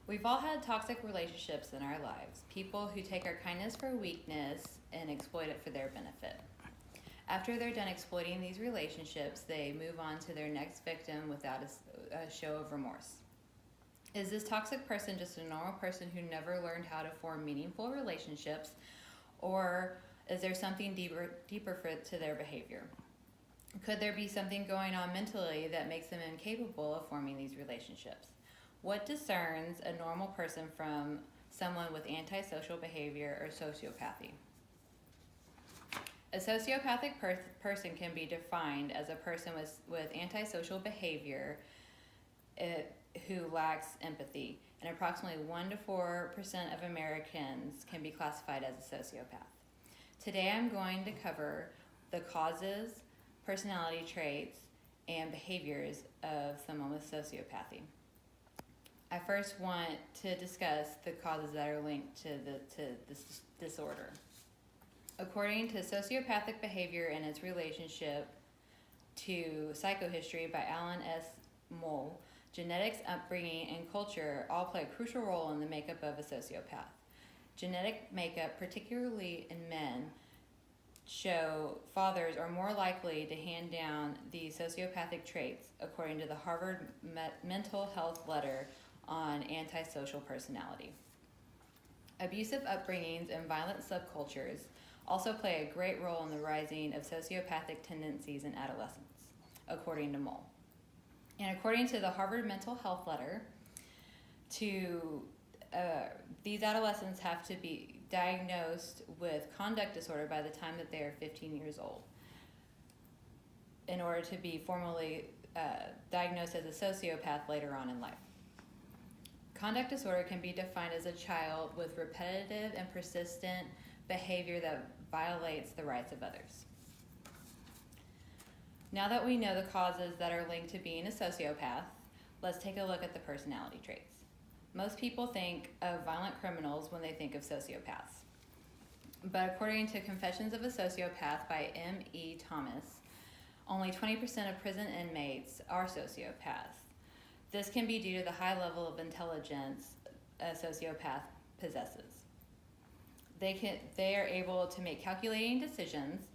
We've all had toxic relationships in our lives, people who take our kindness for weakness and exploit it for their benefit. After they're done exploiting these relationships, they move on to their next victim without a show of remorse. Is this toxic person just a normal person who never learned how to form meaningful relationships, or is there something deeper to their behavior? Could there be something going on mentally that makes them incapable of forming these relationships? What discerns a normal person from someone with antisocial behavior or sociopathy? A sociopathic person can be defined as a person with antisocial behavior who lacks empathy, and approximately 1 to 4% of Americans can be classified as a sociopath. Today I'm going to cover the causes, personality traits, and behaviors of someone with sociopathy. I first want to discuss the causes that are linked to this disorder. According to Sociopathic Behavior and Its Relationship to Psychohistory by Alan S. Moll, genetics, upbringing, and culture all play a crucial role in the makeup of a sociopath. Genetic makeup, particularly in men, show fathers are more likely to hand down these sociopathic traits, according to the Harvard Mental Health Letter on Antisocial Personality. Abusive upbringings and violent subcultures also play a great role in the rising of sociopathic tendencies in adolescents, according to Moll. And according to the Harvard Mental Health Letter, these adolescents have to be diagnosed with conduct disorder by the time that they are 15 years old in order to be formally diagnosed as a sociopath later on in life. Conduct disorder can be defined as a child with repetitive and persistent behavior that violates the rights of others. Now that we know the causes that are linked to being a sociopath, let's take a look at the personality traits. Most people think of violent criminals when they think of sociopaths. But according to Confessions of a Sociopath by M.E. Thomas, only 20% of prison inmates are sociopaths. This can be due to the high level of intelligence a sociopath possesses. They are able to make calculating decisions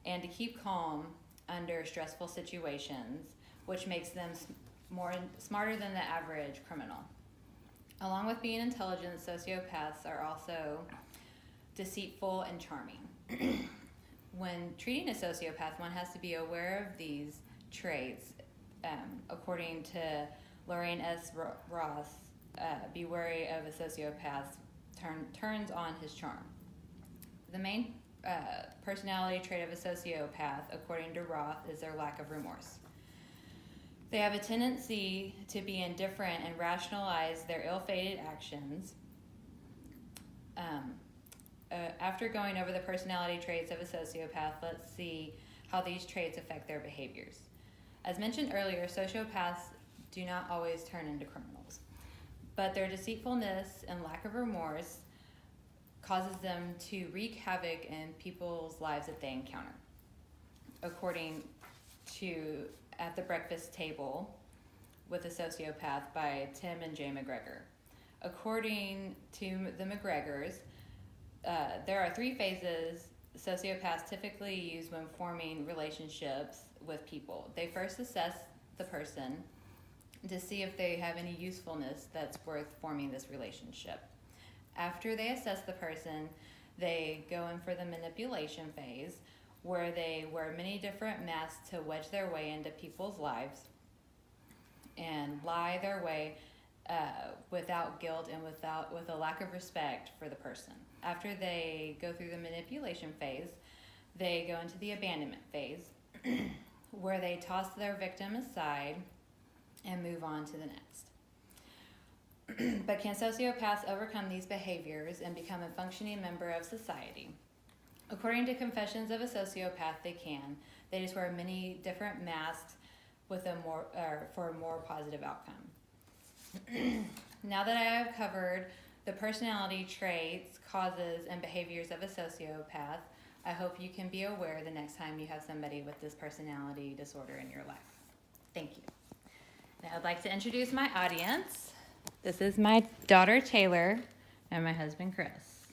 and to keep calm under stressful situations, which makes them smarter than the average criminal. Along with being intelligent, sociopaths are also deceitful and charming. When treating a sociopath, one has to be aware of these traits. According to Lorraine S. Ross, be wary of a sociopath turns on his charm. The main personality trait of a sociopath, according to Roth, is their lack of remorse. They have a tendency to be indifferent and rationalize their ill-fated actions. After going over the personality traits of a sociopath, let's see how these traits affect their behaviors. As mentioned earlier, sociopaths do not always turn into criminals, but their deceitfulness and lack of remorse causes them to wreak havoc in people's lives that they encounter. According to At the Breakfast Table with a Sociopath by Tim and Jay McGregor. According to the McGregors, there are 3 phases sociopaths typically use when forming relationships with people. They first assess the person to see if they have any usefulness that's worth forming this relationship. After they assess the person, they go in for the manipulation phase, where they wear many different masks to wedge their way into people's lives and lie their way without guilt and with a lack of respect for the person. After they go through the manipulation phase, they go into the abandonment phase, where they toss their victim aside and move on to the next. But can sociopaths overcome these behaviors and become a functioning member of society? According to Confessions of a Sociopath, they can. They just wear many different masks with for a more positive outcome. Now that I have covered the personality traits, causes, and behaviors of a sociopath, I hope you can be aware the next time you have somebody with this personality disorder in your life. Thank you. Now I'd like to introduce my audience. This is my daughter Taylor and my husband Chris.